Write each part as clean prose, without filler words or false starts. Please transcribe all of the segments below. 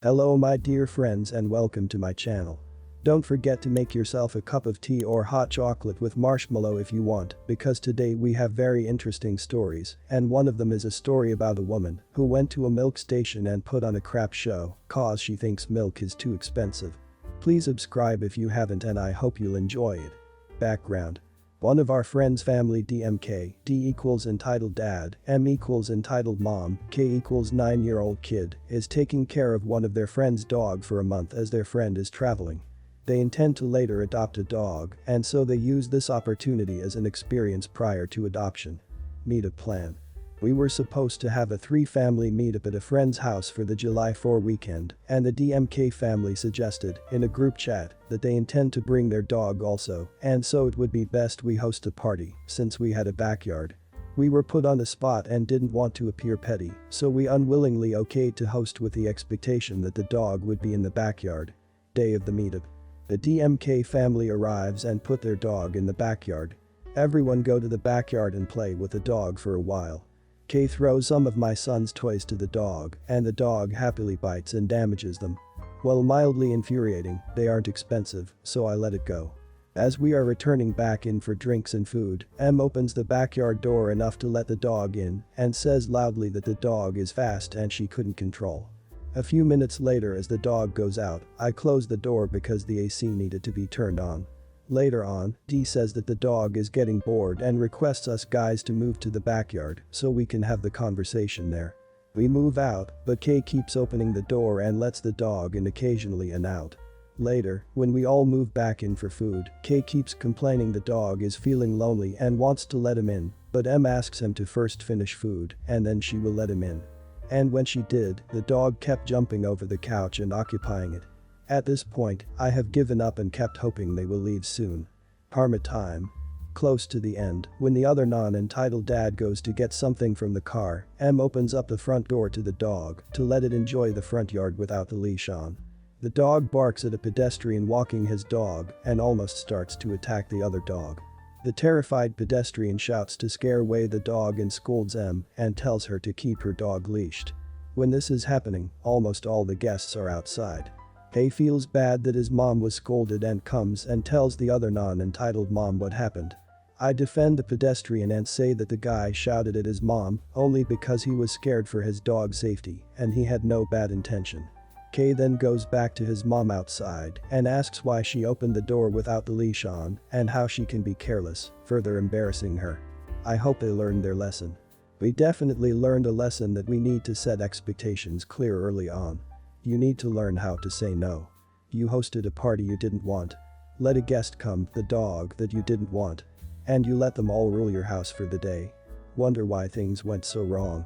Hello my dear friends and welcome to my channel. Don't forget to make yourself a cup of tea or hot chocolate with marshmallow if you want, because today we have very interesting stories, and one of them is a story about a woman who went to a milk station and put on a crap show cause she thinks milk is too expensive. Please subscribe if you haven't and I hope you'll enjoy it. Background. One of our friends' family DMK, D equals entitled dad, M equals entitled mom, K equals 9-year-old kid, is taking care of one of their friend's dog for a month as their friend is traveling. They intend to later adopt a dog, and so they use this opportunity as an experience prior to adoption. Meetup plan. We were supposed to have a 3-family meetup at a friend's house for the July 4 weekend, and the DMK family suggested, in a group chat, that they intend to bring their dog also, and so it would be best we host a party, since we had a backyard. We were put on the spot and didn't want to appear petty, so we unwillingly okayed to host with the expectation that the dog would be in the backyard. Day of the meetup. The DMK family arrives and put their dog in the backyard. Everyone go to the backyard and play with the dog for a while. K throws some of my son's toys to the dog, and the dog happily bites and damages them. While mildly infuriating, they aren't expensive, so I let it go. As we are returning back in for drinks and food, M opens the backyard door enough to let the dog in and says loudly that the dog is fast and she couldn't control. A few minutes later as the dog goes out, I close the door because the AC needed to be turned on. Later on, D says that the dog is getting bored and requests us guys to move to the backyard so we can have the conversation there. We move out, but K keeps opening the door and lets the dog in occasionally and out. Later, when we all move back in for food, K keeps complaining the dog is feeling lonely and wants to let him in, but M asks him to first finish food and then she will let him in. And when she did, the dog kept jumping over the couch and occupying it. At this point, I have given up and kept hoping they will leave soon. Karma time. Close to the end, when the other non-entitled dad goes to get something from the car, M opens up the front door to the dog to let it enjoy the front yard without the leash on. The dog barks at a pedestrian walking his dog and almost starts to attack the other dog. The terrified pedestrian shouts to scare away the dog and scolds M and tells her to keep her dog leashed. When this is happening, almost all the guests are outside. K feels bad that his mom was scolded and comes and tells the other non-entitled mom what happened. I defend the pedestrian and say that the guy shouted at his mom only because he was scared for his dog's safety and he had no bad intention. K then goes back to his mom outside and asks why she opened the door without the leash on and how she can be careless, further embarrassing her. I hope they learned their lesson. We definitely learned a lesson that we need to set expectations clear early on. You need to learn how to say no. You hosted a party you didn't want. Let a guest come, the dog that you didn't want. And you let them all rule your house for the day. Wonder why things went so wrong.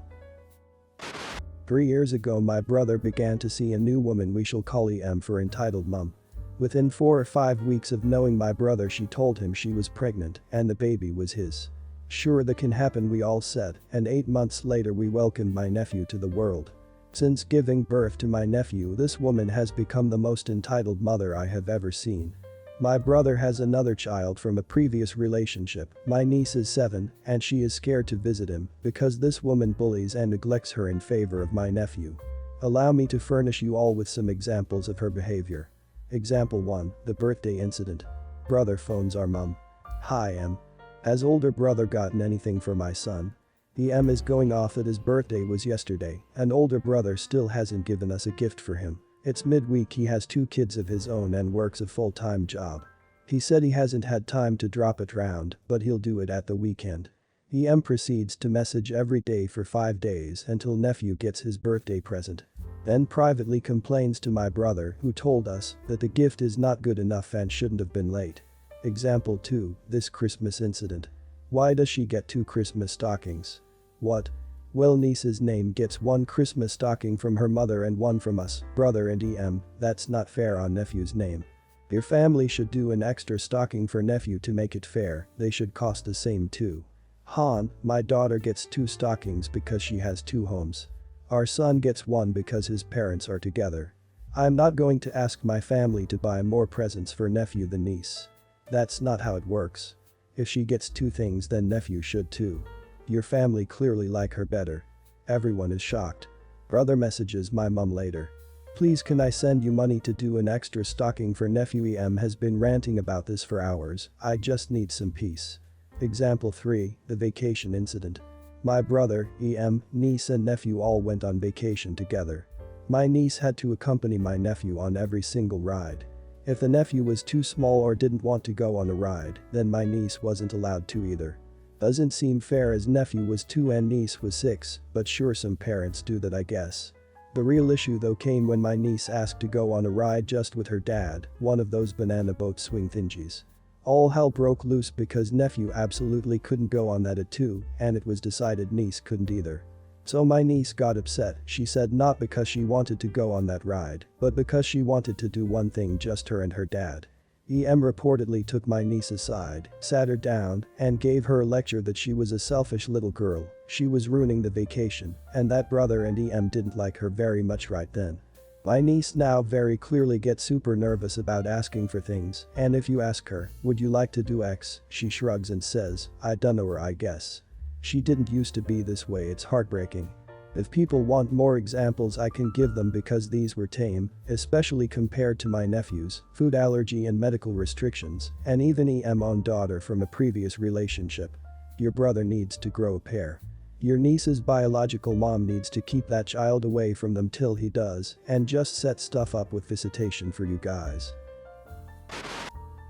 3 years ago my brother began to see a new woman we shall call EM for entitled mum. Within 4 or 5 weeks of knowing my brother she told him she was pregnant and the baby was his. Sure that can happen we all said, and 8 months later we welcomed my nephew to the world. Since giving birth to my nephew this woman has become the most entitled mother I have ever seen. My brother has another child from a previous relationship, my niece is 7 and she is scared to visit him because this woman bullies and neglects her in favor of my nephew. Allow me to furnish you all with some examples of her behavior. Example 1, the birthday incident. Brother phones our mum. Hi Em. Has older brother gotten anything for my son? EM is going off that his birthday was yesterday and older brother still hasn't given us a gift for him. It's midweek he has 2 kids of his own and works a full-time job. He said he hasn't had time to drop it round but he'll do it at the weekend. EM proceeds to message every day for 5 days until nephew gets his birthday present. Then privately complains to my brother who told us that the gift is not good enough and shouldn't have been late. Example 2, this Christmas incident. Why does she get 2 Christmas stockings? What? Well niece's name gets 1 Christmas stocking from her mother and 1 from us, brother and EM, that's not fair on nephew's name. Your family should do an extra stocking for nephew to make it fair, they should cost the same too. Han, my daughter gets 2 stockings because she has 2 homes. Our son gets 1 because his parents are together. I'm not going to ask my family to buy more presents for nephew than niece. That's not how it works. If she gets 2 things then nephew should too. Your family clearly like her better. Everyone is shocked. Brother messages my mum later. Please can I send you money to do an extra stocking for nephew? EM has been ranting about this for hours, I just need some peace. Example 3, the vacation incident. My brother, EM, niece and nephew all went on vacation together. My niece had to accompany my nephew on every single ride. If the nephew was too small or didn't want to go on a ride, then my niece wasn't allowed to either. Doesn't seem fair as nephew was 2 and niece was 6, but sure some parents do that I guess. The real issue though came when my niece asked to go on a ride just with her dad, one of those banana boat swing thingies. All hell broke loose because nephew absolutely couldn't go on that at 2, and it was decided niece couldn't either. So my niece got upset, she said not because she wanted to go on that ride, but because she wanted to do one thing, just her and her dad. EM reportedly took my niece aside, sat her down, and gave her a lecture that she was a selfish little girl, she was ruining the vacation, and that brother and EM didn't like her very much right then. My niece now very clearly gets super nervous about asking for things, and if you ask her, would you like to do X, she shrugs and says, I dunno or I guess. She didn't used to be this way, it's heartbreaking. If people want more examples I can give them because these were tame, especially compared to my nephew's, food allergy and medical restrictions, and even EM own daughter from a previous relationship. Your brother needs to grow a pair. Your niece's biological mom needs to keep that child away from them till he does, and just set stuff up with visitation for you guys.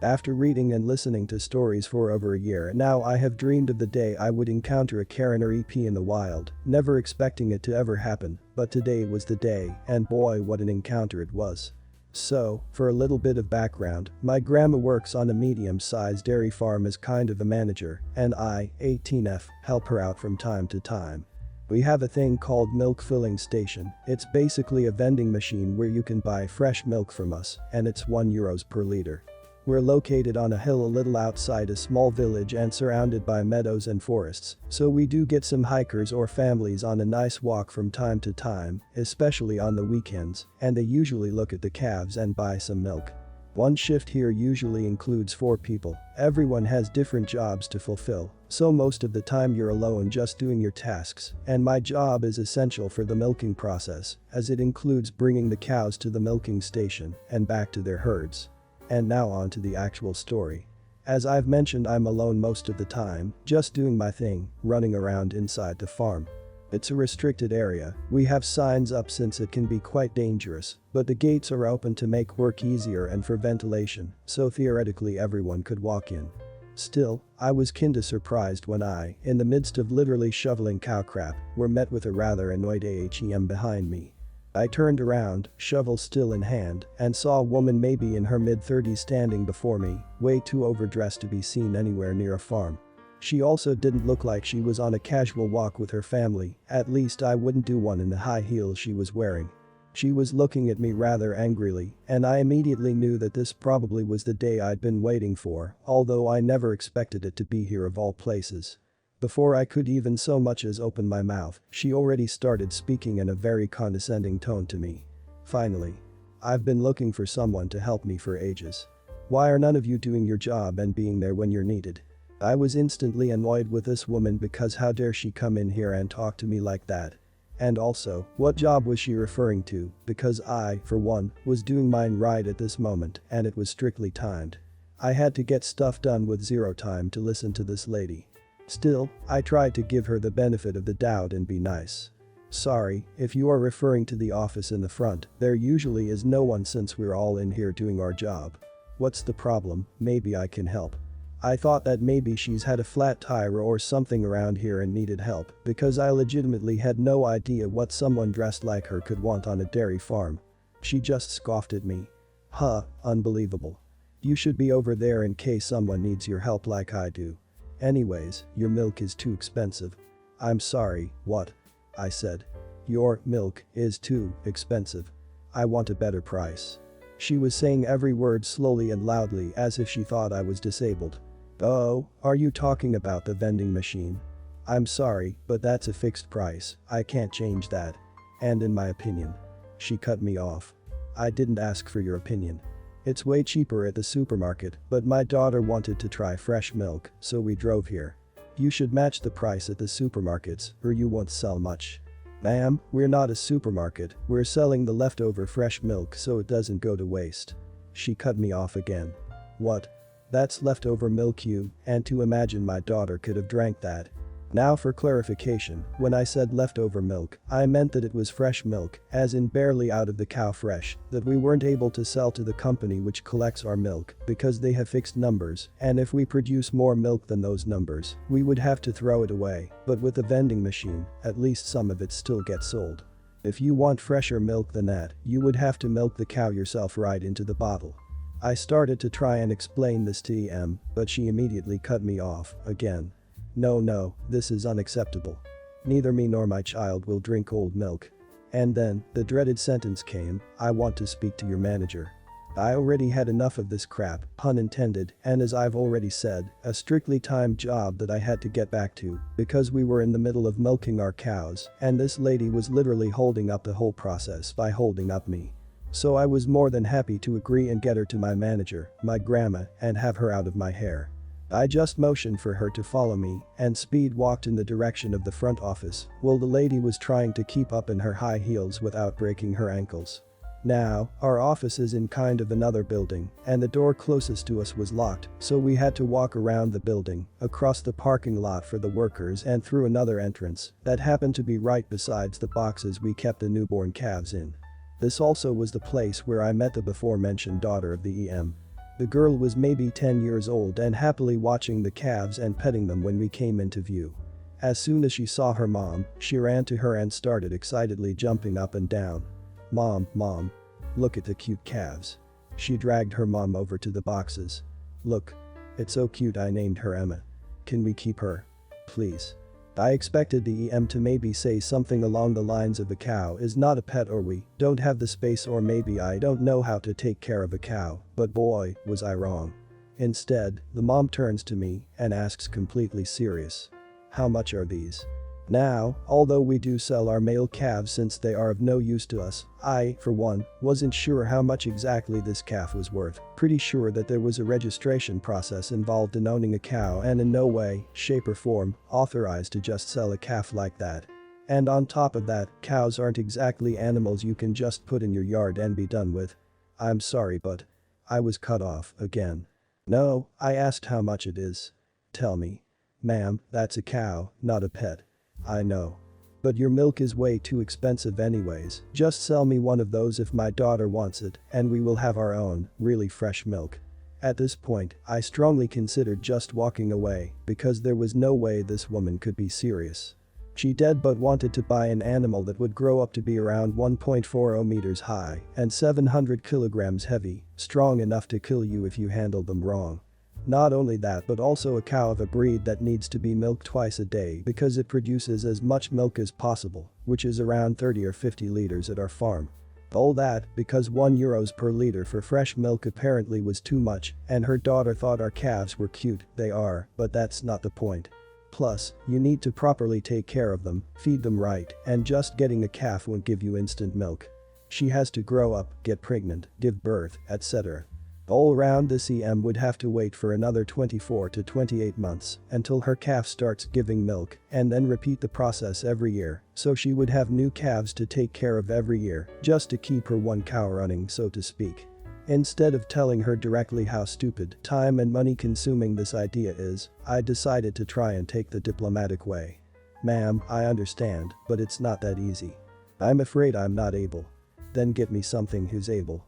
After reading and listening to stories for over a year now, I have dreamed of the day I would encounter a Karen or EP in the wild, never expecting it to ever happen, but today was the day, and boy what an encounter it was. So, for a little bit of background, my grandma works on a medium-sized dairy farm as kind of a manager, and I, 18F, help her out from time to time. We have a thing called milk filling station, it's basically a vending machine where you can buy fresh milk from us, and it's €1 per liter. We're located on a hill a little outside a small village and surrounded by meadows and forests, so we do get some hikers or families on a nice walk from time to time, especially on the weekends, and they usually look at the calves and buy some milk. One shift here usually includes 4 people, everyone has different jobs to fulfill, so most of the time you're alone just doing your tasks, and my job is essential for the milking process, as it includes bringing the cows to the milking station and back to their herds. And now on to the actual story. As I've mentioned, I'm alone most of the time, just doing my thing, running around inside the farm. It's a restricted area, we have signs up since it can be quite dangerous, but the gates are open to make work easier and for ventilation, so theoretically everyone could walk in. Still, I was kinda surprised when I, in the midst of literally shoveling cow crap, were met with a rather annoyed AHEM behind me. I turned around, shovel still in hand, and saw a woman maybe in her mid-30s standing before me, way too overdressed to be seen anywhere near a farm. She also didn't look like she was on a casual walk with her family, at least I wouldn't do one in the high heels she was wearing. She was looking at me rather angrily, and I immediately knew that this probably was the day I'd been waiting for, although I never expected it to be here of all places. Before I could even so much as open my mouth, she already started speaking in a very condescending tone to me. Finally. I've been looking for someone to help me for ages. Why are none of you doing your job and being there when you're needed? I was instantly annoyed with this woman because how dare she come in here and talk to me like that? And also, what job was she referring to, because I, for one, was doing mine right at this moment and it was strictly timed. I had to get stuff done with zero time to listen to this lady. Still, I tried to give her the benefit of the doubt and be nice. Sorry, if you are referring to the office in the front, there usually is no one since we're all in here doing our job. What's the problem? Maybe I can help. I thought that maybe she's had a flat tire or something around here and needed help because I legitimately had no idea what someone dressed like her could want on a dairy farm. She just scoffed at me. Huh, unbelievable. You should be over there in case someone needs your help like I do. Anyways, your milk is too expensive. I'm sorry, what? I said. Your milk is too expensive. I want a better price. She was saying every word slowly and loudly as if she thought I was disabled. Oh, are you talking about the vending machine? I'm sorry, but that's a fixed price, I can't change that. And in my opinion. She cut me off. I didn't ask for your opinion. It's way cheaper at the supermarket, but my daughter wanted to try fresh milk, so we drove here. You should match the price at the supermarkets or you won't sell much. Ma'am, we're not a supermarket, we're selling the leftover fresh milk so it doesn't go to waste. She cut me off again. What? That's leftover milk and to imagine my daughter could have drank that. Now for clarification, when I said leftover milk, I meant that it was fresh milk, as in barely out of the cow fresh, that we weren't able to sell to the company which collects our milk because they have fixed numbers, and if we produce more milk than those numbers, we would have to throw it away, but with a vending machine, at least some of it still gets sold. If you want fresher milk than that, you would have to milk the cow yourself right into the bottle. I started to try and explain this to EM, but she immediately cut me off, again. No, this is unacceptable. Neither me nor my child will drink old milk. And then, the dreaded sentence came, I want to speak to your manager. I already had enough of this crap, pun intended, and as I've already said, a strictly timed job that I had to get back to, because we were in the middle of milking our cows, and this lady was literally holding up the whole process by holding up me. So I was more than happy to agree and get her to my manager, my grandma, and have her out of my hair. I just motioned for her to follow me and speed walked in the direction of the front office while the lady was trying to keep up in her high heels without breaking her ankles. Now, our office is in kind of another building and the door closest to us was locked, so we had to walk around the building, across the parking lot for the workers and through another entrance that happened to be right besides the boxes we kept the newborn calves in. This also was the place where I met the before-mentioned daughter of the EM. The girl was maybe 10 years old and happily watching the calves and petting them when we came into view. As soon as she saw her mom, she ran to her and started excitedly jumping up and down. Mom, look at the cute calves. She dragged her mom over to the boxes. Look. It's so cute I named her Emma. Can we keep her? Please. I expected the EM to maybe say something along the lines of a cow is not a pet or we don't have the space or maybe I don't know how to take care of a cow, but boy, was I wrong. Instead, the mom turns to me and asks completely serious. How much are these? Now, although we do sell our male calves since they are of no use to us, I, for one, wasn't sure how much exactly this calf was worth, pretty sure that there was a registration process involved in owning a cow and in no way, shape or form, authorized to just sell a calf like that. And on top of that, cows aren't exactly animals you can just put in your yard and be done with. I'm sorry but. I was cut off, again. No, I asked how much it is. Tell me. Ma'am, that's a cow, not a pet. I know. But your milk is way too expensive anyways, just sell me one of those if my daughter wants it, and we will have our own, really fresh milk. At this point, I strongly considered just walking away, because there was no way this woman could be serious. She dead but wanted to buy an animal that would grow up to be around 1.40 meters high and 700 kilograms heavy, strong enough to kill you if you handled them wrong. Not only that but also a cow of a breed that needs to be milked twice a day because it produces as much milk as possible, which is around 30 or 50 liters at our farm. All that because €1 per liter for fresh milk apparently was too much and her daughter thought our calves were cute, they are, but that's not the point. Plus, you need to properly take care of them, feed them right, and just getting a calf won't give you instant milk. She has to grow up, get pregnant, give birth, etc. All round this EM would have to wait for another 24 to 28 months until her calf starts giving milk and then repeat the process every year, so she would have new calves to take care of every year just to keep her one cow running, so to speak. Instead of telling her directly how stupid, time and money consuming this idea is, I decided to try and take the diplomatic way. Ma'am, I understand, but it's not that easy. I'm afraid I'm not able. Then get me something who's able.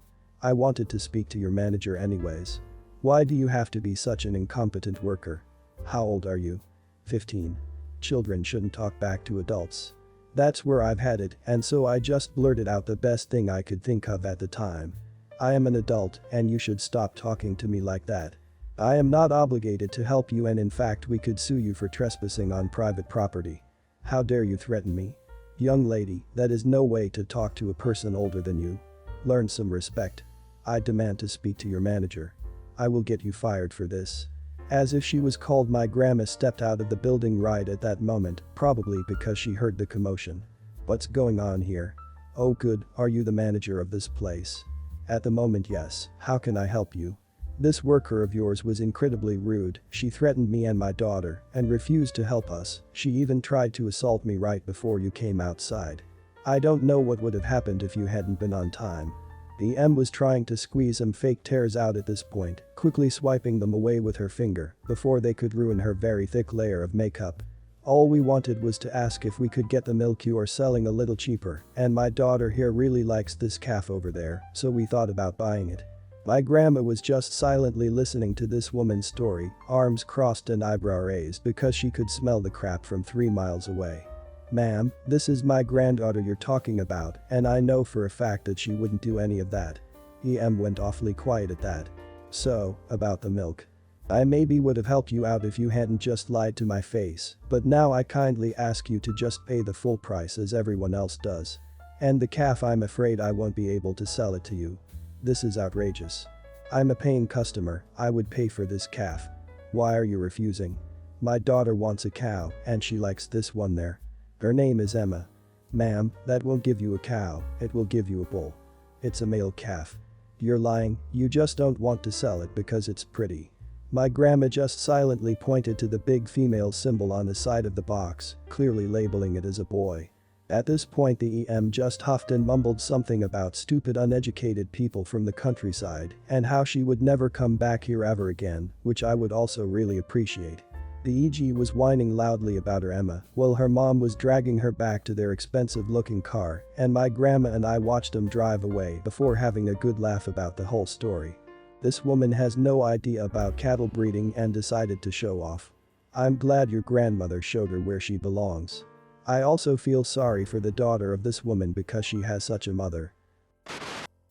I wanted to speak to your manager anyways. Why do you have to be such an incompetent worker? How old are you? 15. Children shouldn't talk back to adults. That's where I've had it, and so I just blurted out the best thing I could think of at the time. I am an adult and you should stop talking to me like that. I am not obligated to help you and in fact we could sue you for trespassing on private property. How dare you threaten me? Young lady, that is no way to talk to a person older than you. Learn some respect. I demand to speak to your manager. I will get you fired for this. As if she was called, my grandma stepped out of the building right at that moment, probably because she heard the commotion. What's going on here? Oh good, are you the manager of this place? At the moment yes, how can I help you? This worker of yours was incredibly rude, she threatened me and my daughter and refused to help us, she even tried to assault me right before you came outside. I don't know what would have happened if you hadn't been on time. The M was trying to squeeze some fake tears out at this point, quickly swiping them away with her finger before they could ruin her very thick layer of makeup. All we wanted was to ask if we could get the milk you are selling a little cheaper, and my daughter here really likes this calf over there, so we thought about buying it. My grandma was just silently listening to this woman's story, arms crossed and eyebrow raised because she could smell the crap from 3 miles away. Ma'am, this is my granddaughter you're talking about, and I know for a fact that she wouldn't do any of that. EM went awfully quiet at that. So, about the milk. I maybe would have helped you out if you hadn't just lied to my face, but now I kindly ask you to just pay the full price as everyone else does. And the calf, I'm afraid I won't be able to sell it to you. This is outrageous. I'm a paying customer, I would pay for this calf. Why are you refusing? My daughter wants a cow, and she likes this one there. Her name is Emma. Ma'am, that won't give you a cow, it will give you a bull. It's a male calf. You're lying, you just don't want to sell it because it's pretty. My grandma just silently pointed to the big female symbol on the side of the box, clearly labeling it as a boy. At this point the EM just huffed and mumbled something about stupid uneducated people from the countryside and how she would never come back here ever again, which I would also really appreciate. The EG was whining loudly about her Emma while her mom was dragging her back to their expensive looking car, and my grandma and I watched them drive away before having a good laugh about the whole story. This woman has no idea about cattle breeding and decided to show off. I'm glad your grandmother showed her where she belongs. I also feel sorry for the daughter of this woman because she has such a mother.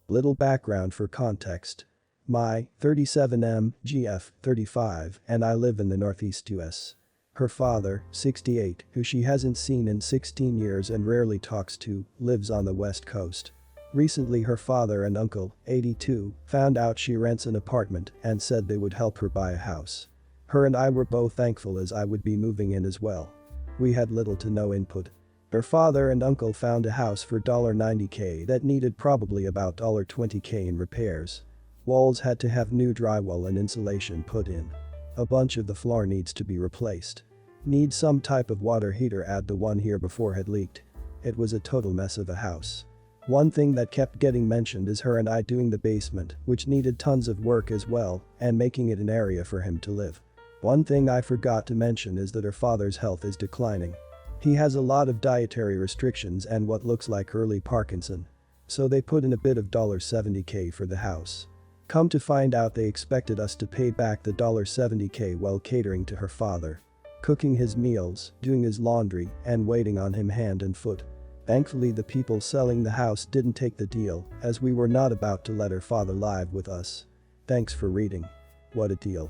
Little background for context. My 37M, GF, 35, and I live in the Northeast US. Her father, 68, who she hasn't seen in 16 years and rarely talks to, lives on the West Coast. Recently her father and uncle, 82, found out she rents an apartment and said they would help her buy a house. Her and I were both thankful as I would be moving in as well. We had little to no input. Her father and uncle found a house for $90K that needed probably about $20K in repairs. Walls had to have new drywall and insulation put in. A bunch of the floor needs to be replaced. Need some type of water heater, add the one here before had leaked. It was a total mess of a house. One thing that kept getting mentioned is her and I doing the basement, which needed tons of work as well, and making it an area for him to live. One thing I forgot to mention is that her father's health is declining. He has a lot of dietary restrictions and what looks like early Parkinson. So they put in a bit of $70K for the house. Come to find out they expected us to pay back the $70K while catering to her father. Cooking his meals, doing his laundry, and waiting on him hand and foot. Thankfully the people selling the house didn't take the deal, as we were not about to let her father live with us. Thanks for reading. What a deal.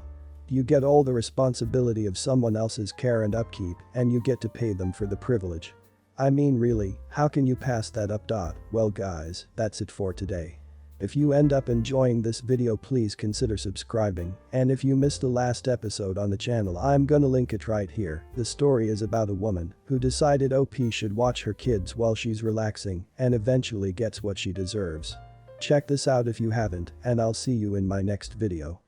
You get all the responsibility of someone else's care and upkeep, and you get to pay them for the privilege. I mean really, how can you pass that up? Well guys, that's it for today. If you end up enjoying this video, please consider subscribing, and if you missed the last episode on the channel, I'm gonna link it right here. The story is about a woman who decided OP should watch her kids while she's relaxing and eventually gets what she deserves. Check this out if you haven't, and I'll see you in my next video.